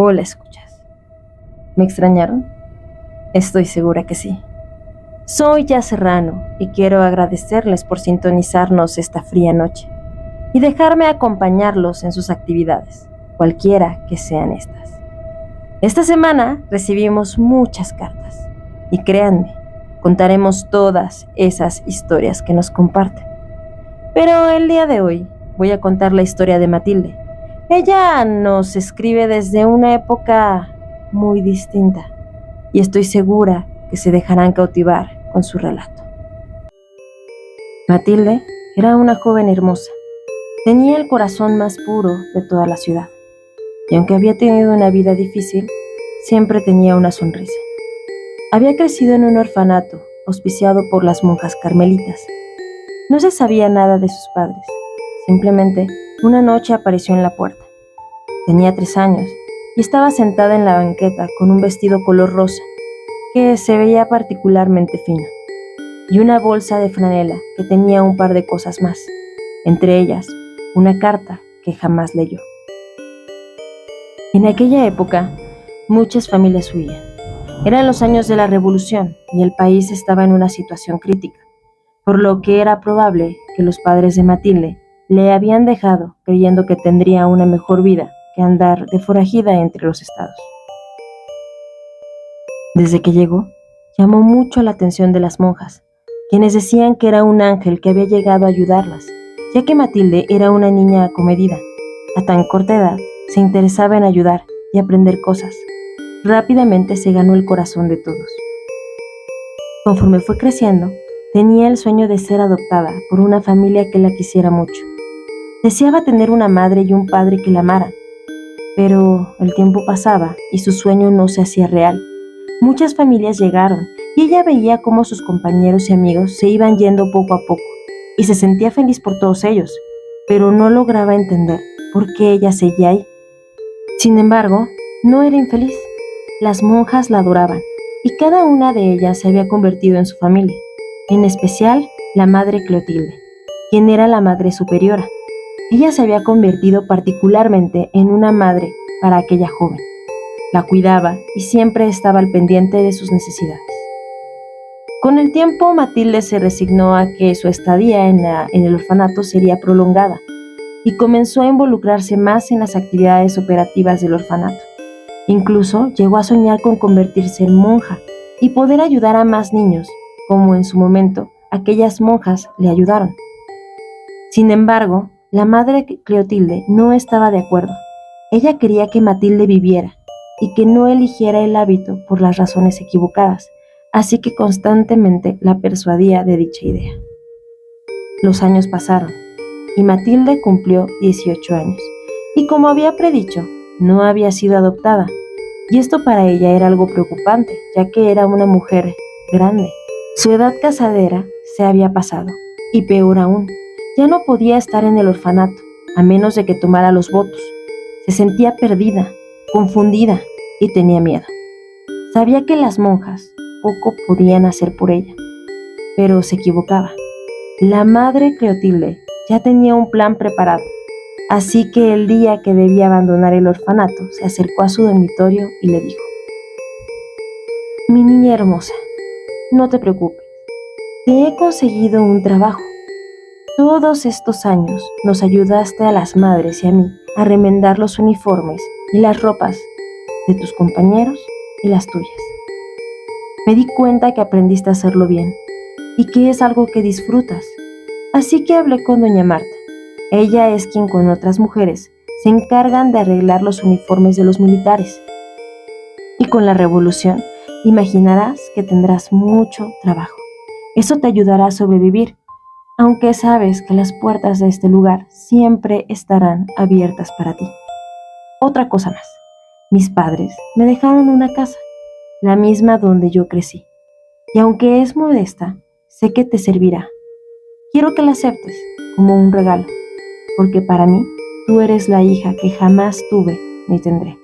Hola, escuchas. ¿Me extrañaron? Estoy segura que sí. Soy Ya Serrano y quiero agradecerles por sintonizarnos esta fría noche y dejarme acompañarlos en sus actividades, cualquiera que sean estas. Esta semana recibimos muchas cartas y créanme, contaremos todas esas historias que nos comparten. Pero el día de hoy voy a contar la historia de Matilde. Ella nos escribe desde una época muy distinta y estoy segura que se dejarán cautivar con su relato. Matilde era una joven hermosa. Tenía el corazón más puro de toda la ciudad y aunque había tenido una vida difícil, siempre tenía una sonrisa. Había crecido en un orfanato auspiciado por las monjas carmelitas. No se sabía nada de sus padres. Simplemente, una noche apareció en la puerta. Tenía 3 años y estaba sentada en la banqueta con un vestido color rosa que se veía particularmente fino y una bolsa de franela que tenía un par de cosas más, entre ellas una carta que jamás leyó. En aquella época, muchas familias huían. Eran los años de la Revolución y el país estaba en una situación crítica, por lo que era probable que los padres de Matilde le habían dejado creyendo que tendría una mejor vida que andar de forajida entre los estados. Desde que llegó, llamó mucho la atención de las monjas, quienes decían que era un ángel que había llegado a ayudarlas, ya que Matilde era una niña acomedida. A tan corta edad, se interesaba en ayudar y aprender cosas. Rápidamente se ganó el corazón de todos. Conforme fue creciendo, tenía el sueño de ser adoptada por una familia que la quisiera mucho. Deseaba tener una madre y un padre que la amaran, pero el tiempo pasaba y su sueño no se hacía real. Muchas familias llegaron y ella veía cómo sus compañeros y amigos se iban yendo poco a poco y se sentía feliz por todos ellos, pero no lograba entender por qué ella seguía ahí. Sin embargo, no era infeliz. Las monjas la adoraban y cada una de ellas se había convertido en su familia, en especial la madre Clotilde, quien era la madre superiora. Ella se había convertido particularmente en una madre para aquella joven. La cuidaba y siempre estaba al pendiente de sus necesidades. Con el tiempo, Matilde se resignó a que su estadía en el orfanato sería prolongada y comenzó a involucrarse más en las actividades operativas del orfanato. Incluso llegó a soñar con convertirse en monja y poder ayudar a más niños, como en su momento aquellas monjas le ayudaron. Sin embargo, la madre Clotilde no estaba de acuerdo. Ella quería que Matilde viviera y que no eligiera el hábito por las razones equivocadas, así que constantemente la persuadía de dicha idea. Los años pasaron y Matilde cumplió 18 años, y como había predicho, no había sido adoptada, y esto para ella era algo preocupante, ya que era una mujer grande. Su edad casadera se había pasado, y peor aún, ya no podía estar en el orfanato, a menos de que tomara los votos. Se sentía perdida, confundida y tenía miedo. Sabía que las monjas poco podían hacer por ella, pero se equivocaba. La madre Clotilde ya tenía un plan preparado, así que el día que debía abandonar el orfanato, se acercó a su dormitorio y le dijo: «Mi niña hermosa, no te preocupes, te he conseguido un trabajo. Todos estos años nos ayudaste a las madres y a mí a remendar los uniformes y las ropas de tus compañeros y las tuyas. Me di cuenta que aprendiste a hacerlo bien y que es algo que disfrutas. Así que hablé con doña Marta. Ella es quien con otras mujeres se encargan de arreglar los uniformes de los militares. Y con la revolución, imaginarás que tendrás mucho trabajo. Eso te ayudará a sobrevivir, aunque sabes que las puertas de este lugar siempre estarán abiertas para ti. Otra cosa más. Mis padres me dejaron una casa, la misma donde yo crecí. Y aunque es modesta, sé que te servirá. Quiero que la aceptes como un regalo, porque para mí tú eres la hija que jamás tuve ni tendré.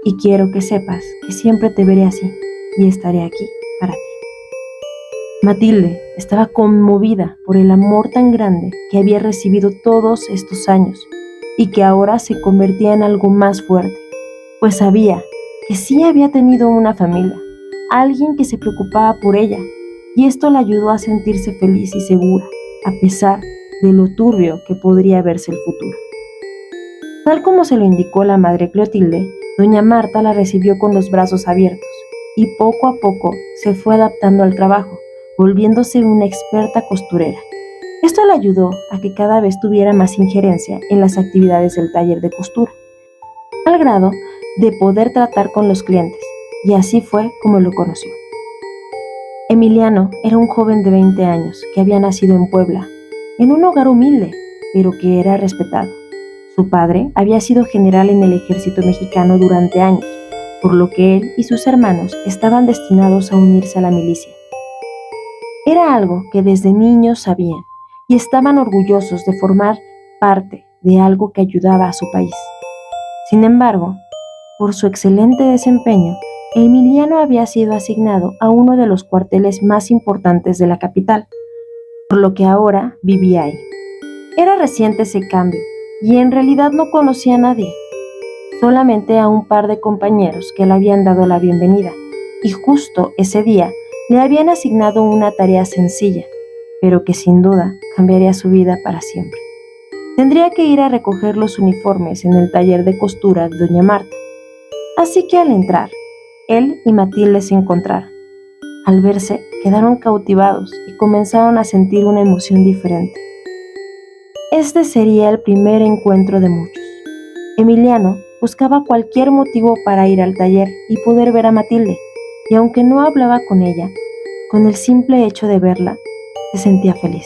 Y quiero que sepas que siempre te veré así y estaré aquí para ti». Matilde estaba conmovida por el amor tan grande que había recibido todos estos años y que ahora se convertía en algo más fuerte, pues sabía que sí había tenido una familia, alguien que se preocupaba por ella, y esto la ayudó a sentirse feliz y segura, a pesar de lo turbio que podría verse el futuro. Tal como se lo indicó la madre Clotilde, doña Marta la recibió con los brazos abiertos, y poco a poco se fue adaptando al trabajo, volviéndose una experta costurera. Esto le ayudó a que cada vez tuviera más injerencia en las actividades del taller de costura, al grado de poder tratar con los clientes, y así fue como lo conoció. Emiliano era un joven de 20 años que había nacido en Puebla, en un hogar humilde, pero que era respetado. Su padre había sido general en el ejército mexicano durante años, por lo que él y sus hermanos estaban destinados a unirse a la milicia. Era algo que desde niños sabían y estaban orgullosos de formar parte de algo que ayudaba a su país. Sin embargo, por su excelente desempeño, Emiliano había sido asignado a uno de los cuarteles más importantes de la capital, por lo que ahora vivía ahí. Era reciente ese cambio y en realidad no conocía a nadie, solamente a un par de compañeros que le habían dado la bienvenida, y justo ese día le habían asignado una tarea sencilla, pero que sin duda cambiaría su vida para siempre. Tendría que ir a recoger los uniformes en el taller de costura de doña Marta. Así que al entrar, él y Matilde se encontraron. Al verse, quedaron cautivados y comenzaron a sentir una emoción diferente. Este sería el primer encuentro de muchos. Emiliano buscaba cualquier motivo para ir al taller y poder ver a Matilde, y aunque no hablaba con ella, con el simple hecho de verla, se sentía feliz.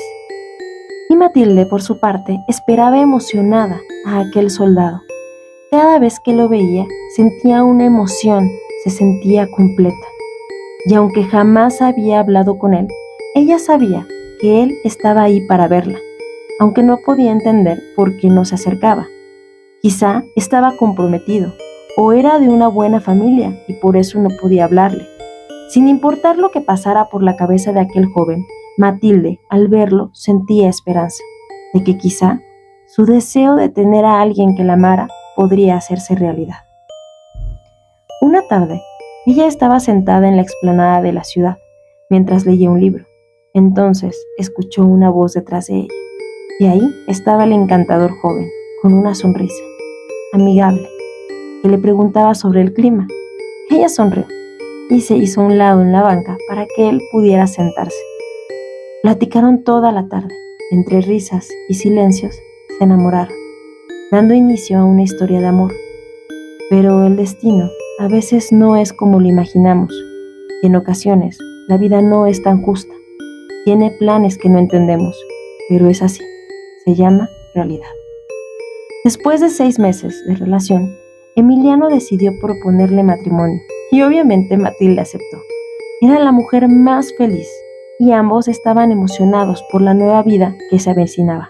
Y Matilde, por su parte, esperaba emocionada a aquel soldado. Cada vez que lo veía, sentía una emoción, se sentía completa. Y aunque jamás había hablado con él, ella sabía que él estaba ahí para verla, aunque no podía entender por qué no se acercaba. Quizá estaba comprometido, o era de una buena familia y por eso no podía hablarle. Sin importar lo que pasara por la cabeza de aquel joven, Matilde, al verlo, sentía esperanza de que quizá su deseo de tener a alguien que la amara podría hacerse realidad. Una tarde, ella estaba sentada en la explanada de la ciudad, mientras leía un libro. Entonces escuchó una voz detrás de ella, y ahí estaba el encantador joven, con una sonrisa amigable, que le preguntaba sobre el clima. Ella sonrió y se hizo a un lado en la banca para que él pudiera sentarse. Platicaron toda la tarde. Entre risas y silencios se enamoraron, dando inicio a una historia de amor. Pero el destino a veces no es como lo imaginamos, y en ocasiones la vida no es tan justa. Tiene planes que no entendemos, pero es así. Se llama realidad. Después de 6 meses de relación, Emiliano decidió proponerle matrimonio, y obviamente Matilde aceptó. Era la mujer más feliz, y ambos estaban emocionados por la nueva vida que se avecinaba.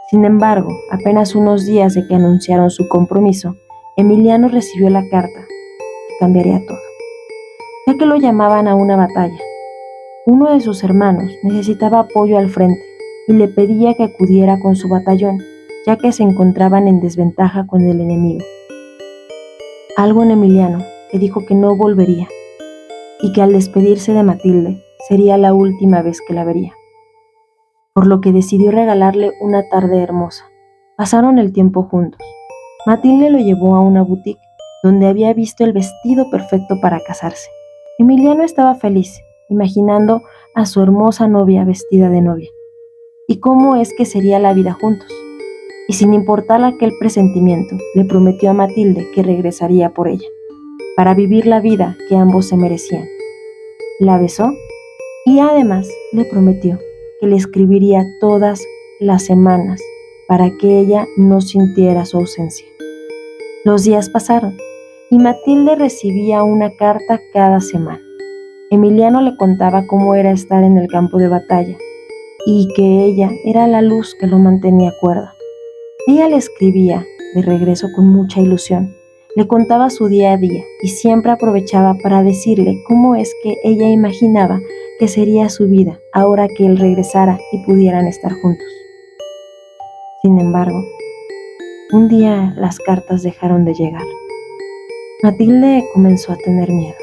Sin embargo, apenas unos días de que anunciaron su compromiso, Emiliano recibió la carta que cambiaría todo, ya que lo llamaban a una batalla. Uno de sus hermanos necesitaba apoyo al frente y le pedía que acudiera con su batallón, ya que se encontraban en desventaja con el enemigo. Algo en Emiliano le dijo que no volvería y que al despedirse de Matilde sería la última vez que la vería, por lo que decidió regalarle una tarde hermosa. Pasaron el tiempo juntos. Matilde lo llevó a una boutique donde había visto el vestido perfecto para casarse. Emiliano estaba feliz, imaginando a su hermosa novia vestida de novia, y cómo es que sería la vida juntos. Y sin importar aquel presentimiento, le prometió a Matilde que regresaría por ella, para vivir la vida que ambos se merecían. La besó y además le prometió que le escribiría todas las semanas para que ella no sintiera su ausencia. Los días pasaron y Matilde recibía una carta cada semana. Emiliano le contaba cómo era estar en el campo de batalla y que ella era la luz que lo mantenía cuerdo. Ella le escribía de regreso con mucha ilusión. Le contaba su día a día y siempre aprovechaba para decirle cómo es que ella imaginaba que sería su vida ahora que él regresara y pudieran estar juntos. Sin embargo, un día las cartas dejaron de llegar. Matilde comenzó a tener miedo,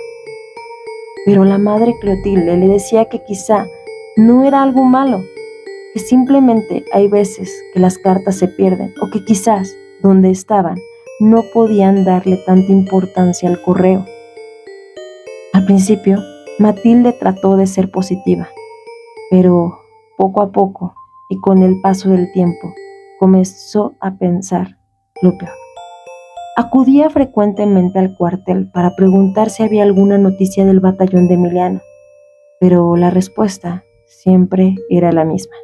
pero la madre Clotilde le decía que quizá no era algo malo, que simplemente hay veces que las cartas se pierden o que quizás donde estaban no podían darle tanta importancia al correo. Al principio, Matilde trató de ser positiva, pero poco a poco y con el paso del tiempo comenzó a pensar lo peor. Acudía frecuentemente al cuartel para preguntar si había alguna noticia del batallón de Emiliano, pero la respuesta siempre era la misma.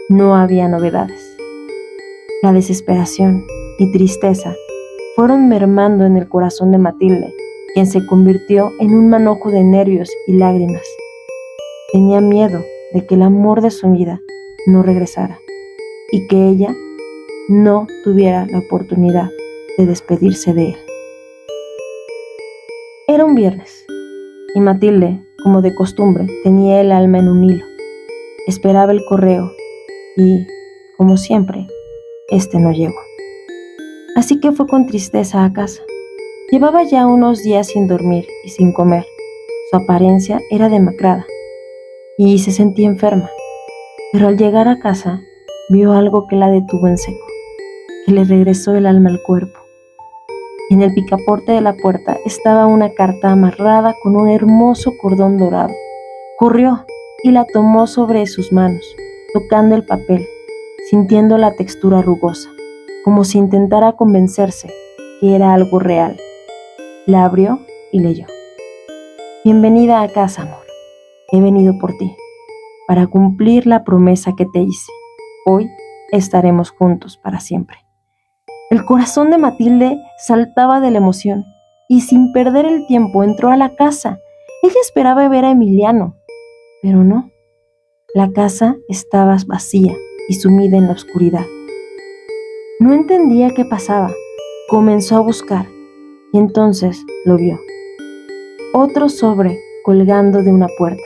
No había novedades. La desesperación y tristeza fueron mermando en el corazón de Matilde, quien se convirtió en un manojo de nervios y lágrimas. Tenía miedo de que el amor de su vida no regresara y que ella no tuviera la oportunidad de despedirse de él. Era un viernes y Matilde, como de costumbre, tenía el alma en un hilo. Esperaba el correo y, como siempre, este no llegó. Así que fue con tristeza a casa. Llevaba ya unos días sin dormir y sin comer. Su apariencia era demacrada y se sentía enferma. Pero al llegar a casa, vio algo que la detuvo en seco, que le regresó el alma al cuerpo. En el picaporte de la puerta estaba una carta amarrada con un hermoso cordón dorado. Corrió y la tomó sobre sus manos, tocando el papel, sintiendo la textura rugosa, como si intentara convencerse que era algo real. La abrió y leyó. Bienvenida a casa, amor. He venido por ti, para cumplir la promesa que te hice. Hoy estaremos juntos para siempre. El corazón de Matilde saltaba de la emoción y sin perder el tiempo entró a la casa. Ella esperaba ver a Emiliano, pero no. La casa estaba vacía y sumida en la oscuridad. No entendía qué pasaba. Comenzó a buscar y entonces lo vio. Otro sobre colgando de una puerta.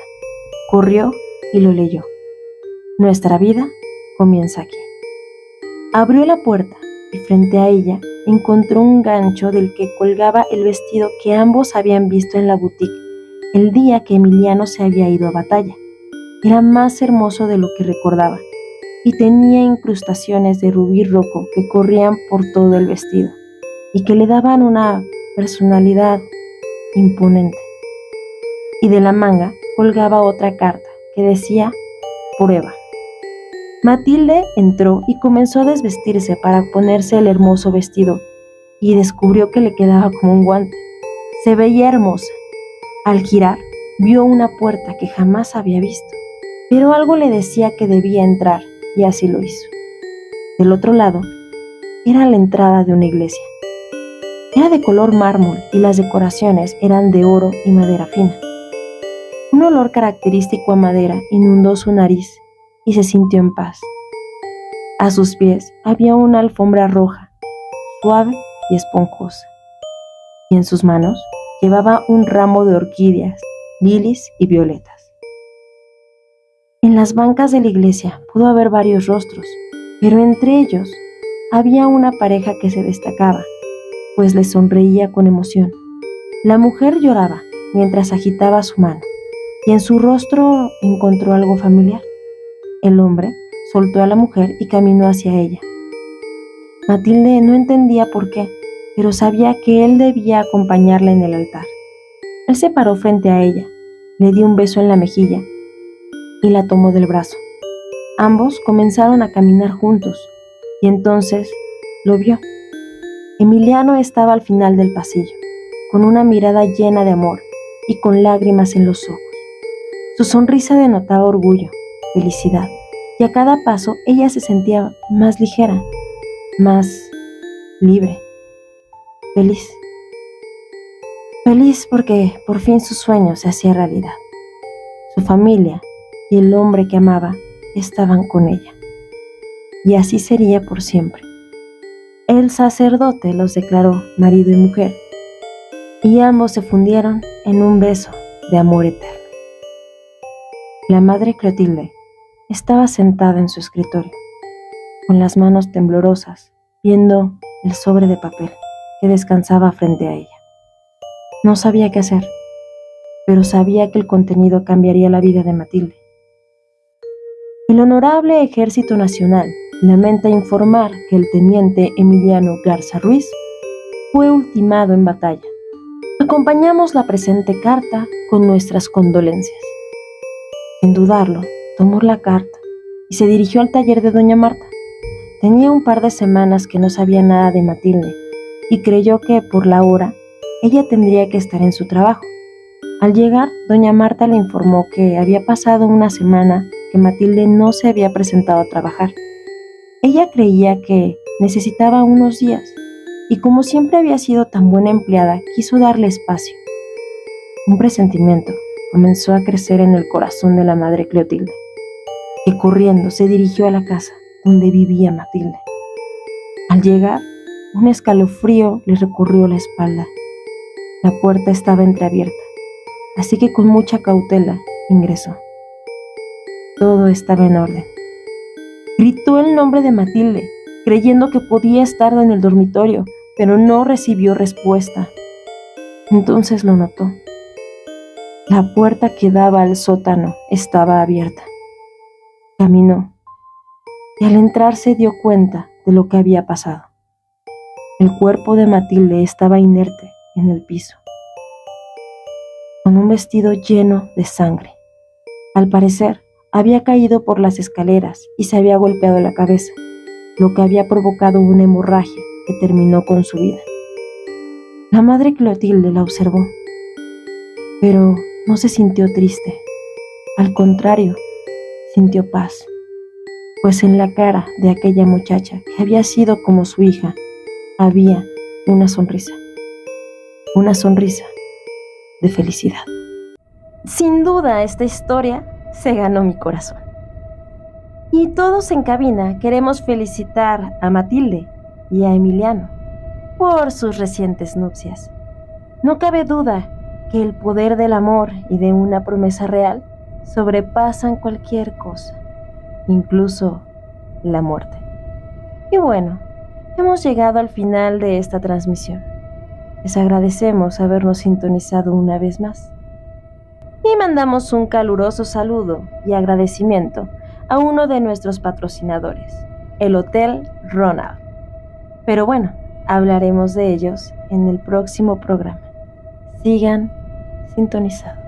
Corrió y lo leyó. Nuestra vida comienza aquí. Abrió la puerta y frente a ella encontró un gancho del que colgaba el vestido que ambos habían visto en la boutique el día que Emiliano se había ido a batalla. Era más hermoso de lo que recordaba y tenía incrustaciones de rubí rojo que corrían por todo el vestido y que le daban una personalidad imponente. Y de la manga colgaba otra carta que decía prueba. Matilde entró y comenzó a desvestirse para ponerse el hermoso vestido y descubrió que le quedaba como un guante. Se veía hermosa. Al girar, vio una puerta que jamás había visto, pero algo le decía que debía entrar y así lo hizo. Del otro lado, era la entrada de una iglesia. Era de color mármol y las decoraciones eran de oro y madera fina. Un olor característico a madera inundó su nariz y se sintió en paz. A sus pies había una alfombra roja, suave y esponjosa, y en sus manos llevaba un ramo de orquídeas, lilies y violetas. En las bancas de la iglesia pudo haber varios rostros, pero entre ellos había una pareja que se destacaba, pues le sonreía con emoción. La mujer lloraba mientras agitaba su mano, y en su rostro encontró algo familiar. El hombre soltó a la mujer y caminó hacia ella. Matilde no entendía por qué, pero sabía que él debía acompañarla en el altar. Él se paró frente a ella, le dio un beso en la mejilla y la tomó del brazo. Ambos comenzaron a caminar juntos y entonces lo vio. Emiliano estaba al final del pasillo, con una mirada llena de amor y con lágrimas en los ojos. Su sonrisa denotaba orgullo, felicidad, y a cada paso ella se sentía más ligera, más libre, feliz. Feliz porque por fin su sueño se hacía realidad. Su familia y el hombre que amaba estaban con ella. Y así sería por siempre. El sacerdote los declaró marido y mujer, y ambos se fundieron en un beso de amor eterno. La madre Clotilde estaba sentada en su escritorio, con las manos temblorosas, viendo el sobre de papel. que descansaba frente a ella. No sabía qué hacer, pero sabía que el contenido cambiaría la vida de Matilde. El Honorable Ejército Nacional lamenta informar que el teniente Emiliano Garza Ruiz fue ultimado en batalla. Acompañamos la presente carta con nuestras condolencias. Sin dudarlo, tomó la carta y se dirigió al taller de doña Marta. Tenía un par de semanas que no sabía nada de Matilde y creyó que, por la hora, ella tendría que estar en su trabajo. Al llegar, doña Marta le informó que había pasado una semana que Matilde no se había presentado a trabajar. Ella creía que necesitaba unos días y, como siempre había sido tan buena empleada, quiso darle espacio. Un presentimiento comenzó a crecer en el corazón de la madre Clotilde, que corriendo se dirigió a la casa donde vivía Matilde. Al llegar, un escalofrío le recorrió la espalda. La puerta estaba entreabierta, así que con mucha cautela ingresó. Todo estaba en orden. Gritó el nombre de Matilde, creyendo que podía estar en el dormitorio, pero no recibió respuesta. Entonces lo notó. La puerta que daba al sótano estaba abierta. Caminó y al entrar se dio cuenta de lo que había pasado. El cuerpo de Matilde estaba inerte en el piso, con un vestido lleno de sangre. Al parecer, había caído por las escaleras y se había golpeado la cabeza, lo que había provocado una hemorragia que terminó con su vida. La madre Clotilde la observó, pero no se sintió triste. Al contrario, sintió paz, pues en la cara de aquella muchacha que había sido como su hija, había una sonrisa de felicidad. Sin duda, esta historia se ganó mi corazón. Y todos en cabina queremos felicitar a Matilde y a Emiliano por sus recientes nupcias. No cabe duda que el poder del amor y de una promesa real sobrepasan cualquier cosa, incluso la muerte. Y bueno, hemos llegado al final de esta transmisión. Les agradecemos habernos sintonizado una vez más. Y mandamos un caluroso saludo y agradecimiento a uno de nuestros patrocinadores, el Hotel Ronald. Pero bueno, hablaremos de ellos en el próximo programa. Sigan sintonizados.